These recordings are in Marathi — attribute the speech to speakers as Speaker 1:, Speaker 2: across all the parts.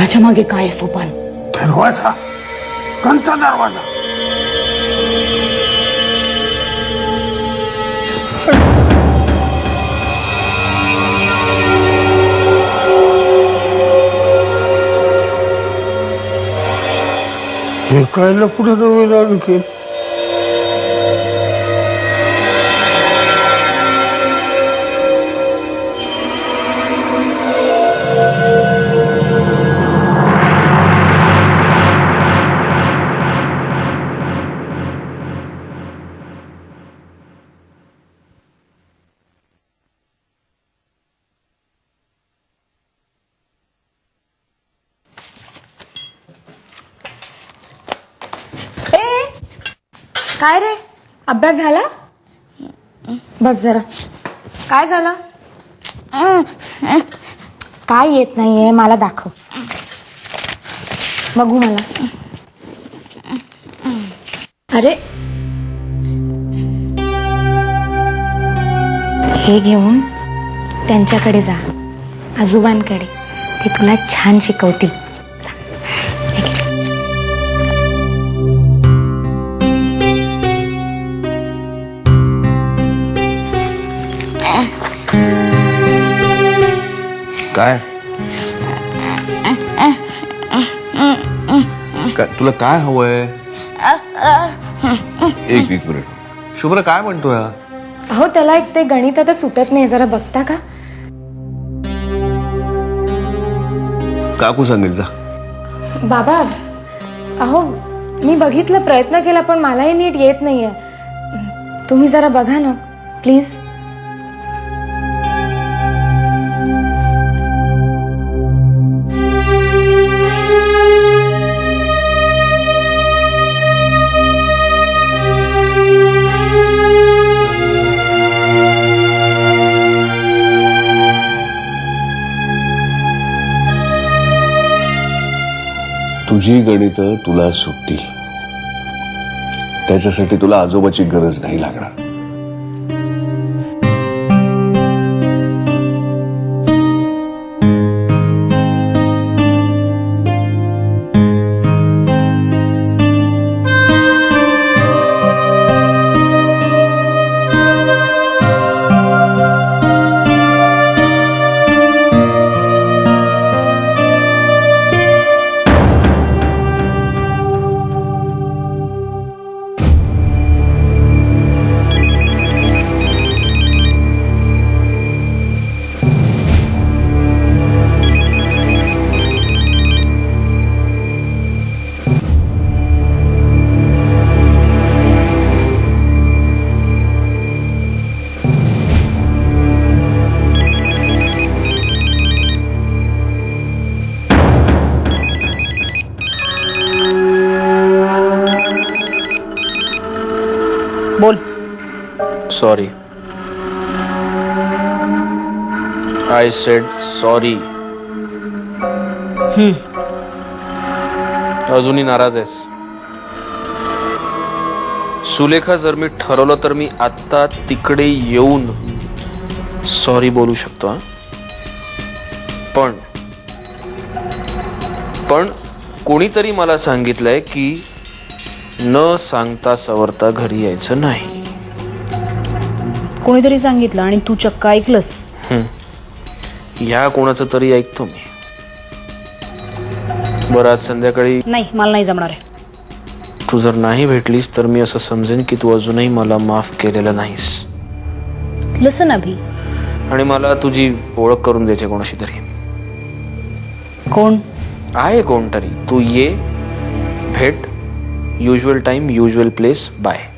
Speaker 1: दाराच्या मागे काय आहे सोपान?
Speaker 2: दरवाजा, कंचा दरवाजा. हे काय लपडं नवीन आणखी?
Speaker 3: काय रे, अभ्यास झाला? बस जरा. काय झालं? काय येत नाहीये मला दाखव. बघू मला. अरे हे घेऊन त्यांच्याकडे जा, आजोबांकडे. ते तुला छान शिकवतील.
Speaker 4: काय तुला काय हवंय? एक मिनिट. शुभ्रा काय म्हणतोय?
Speaker 3: अहो त्याला एक ते गणित आता सुटत नाही, जरा बघता का?
Speaker 4: काकू सांगेल जा.
Speaker 3: बाबा अहो मी बघितलं, प्रयत्न केला, पण मलाही नीट येत नाहीये. तुम्ही जरा बघा ना प्लीज.
Speaker 4: तुझी गणित तुला सुटतील, त्याच्यासाठी तुला आजोबाची गरज नाही लागणार.
Speaker 1: बोल.
Speaker 5: सॉरी. I said sorry. अजूनही नाराज आहेस? सुलेखा, जर मी ठरवलं तर मी आता तिकडे येऊन सॉरी बोलू शकतो. पण कोणीतरी मला सांगितलंय की न सांगता सवरता घरी यायचं नाही.
Speaker 1: कोणीतरी सांगितलं आणि तू चक्क ऐकलंस?
Speaker 5: ह्या कोणाचं तरी ऐकतो मी. बरं, आज संध्याकाळी
Speaker 1: नाही, मला नाही जमणार आहे.
Speaker 5: तू जर नाही भेटलीस तर मी असं समजेन की तू अजूनही मला माफ केलेलं नाहीस.
Speaker 1: लिसन अभि,
Speaker 5: आणि मला तुझी ओळख करून द्यायची कोणाशी तरी.
Speaker 1: कोण
Speaker 5: आहे कोणतरी. तू ये, भेट, usual time, usual place, bye.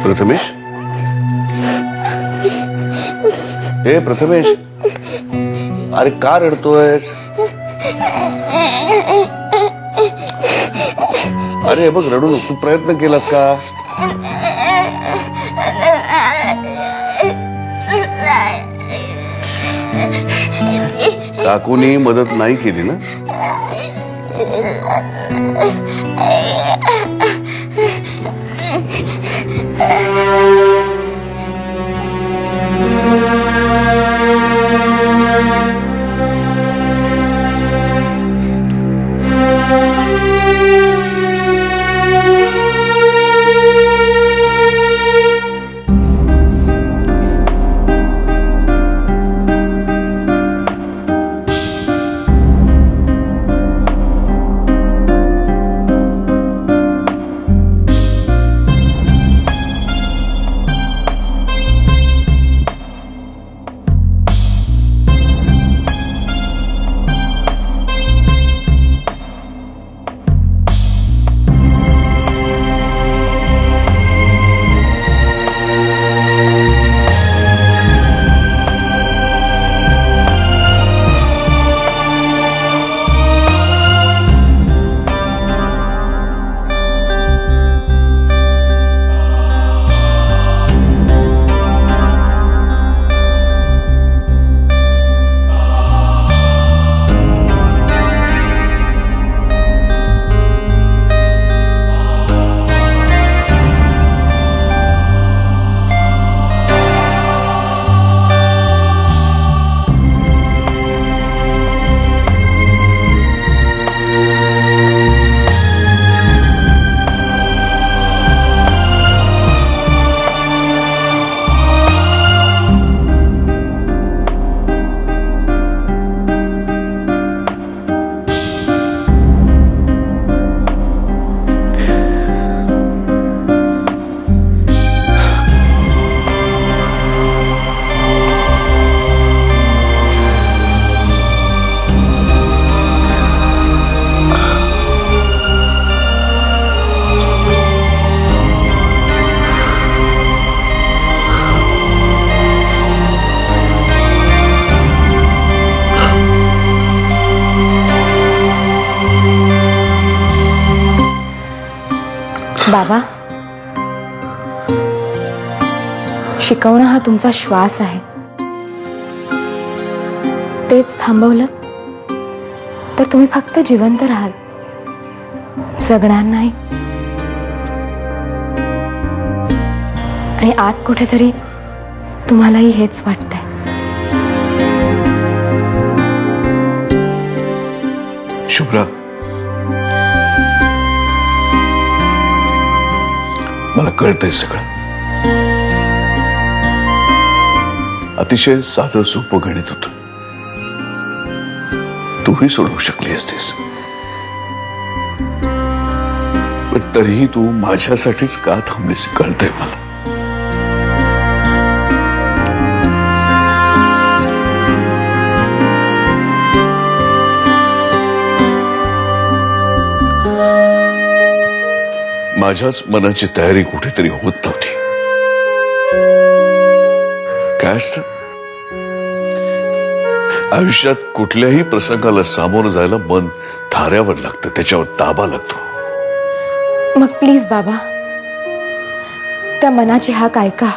Speaker 4: Prathamesh, हे प्रथमेश, अरे का रडतोयस? अरे बघ, रडू नको. तू प्रयत्न केलास का? काकूनी मदत नाही केली ना?
Speaker 3: बाबा, शिकवणं हा तुमचा श्वास आहे. तेच थांबवलं तर तुम्ही फक्त जिवंत राहाल, जगणार नाही. आणि आत कुठेतरी तुम्हालाही हेच वाटतंय.
Speaker 4: शुभ्रा, मला कळतंय सगळं. अतिशय साधं सोपं गणित होतं. तूही सोडवू शकली असतीस, पण तरीही तू माझ्यासाठीच का थांबलीस कळतंय मला. माझ्याच मनाची तयारी कुठेतरी होत नव्हती. काय असतं, आयुष्यात कुठल्याही प्रसंगाला सामोरं जायला मन थाऱ्यावर लागतं, त्याच्यावर ताबा लागतो.
Speaker 3: मग प्लीज बाबा, त्या मनाची हाक ऐका.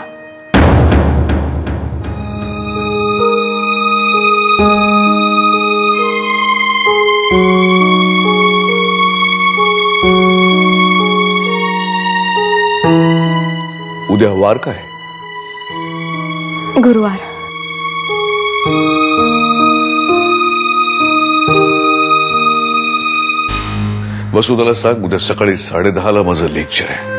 Speaker 4: उद्या वार काय?
Speaker 3: गुरुवार.
Speaker 4: वसुधाला सांग उद्या सकाळी 10:30 माझं लेक्चर आहे.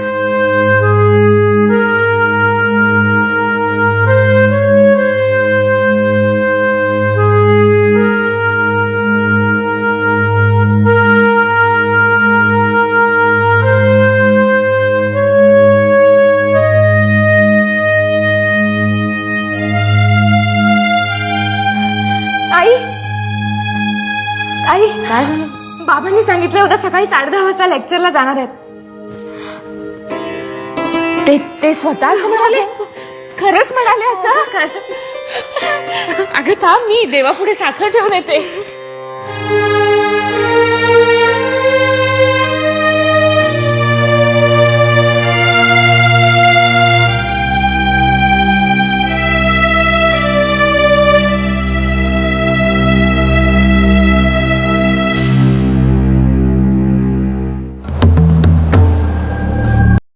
Speaker 3: आई, काय झालं? बाबांनी सांगितलं होतं सकाळी 10:30 वाजता लेक्चरला जाणार आहेत. ते स्वतः असं म्हणाले? खरंच म्हणाले असं? अगं थांब, मी देवापुढे साखर ठेवून येते.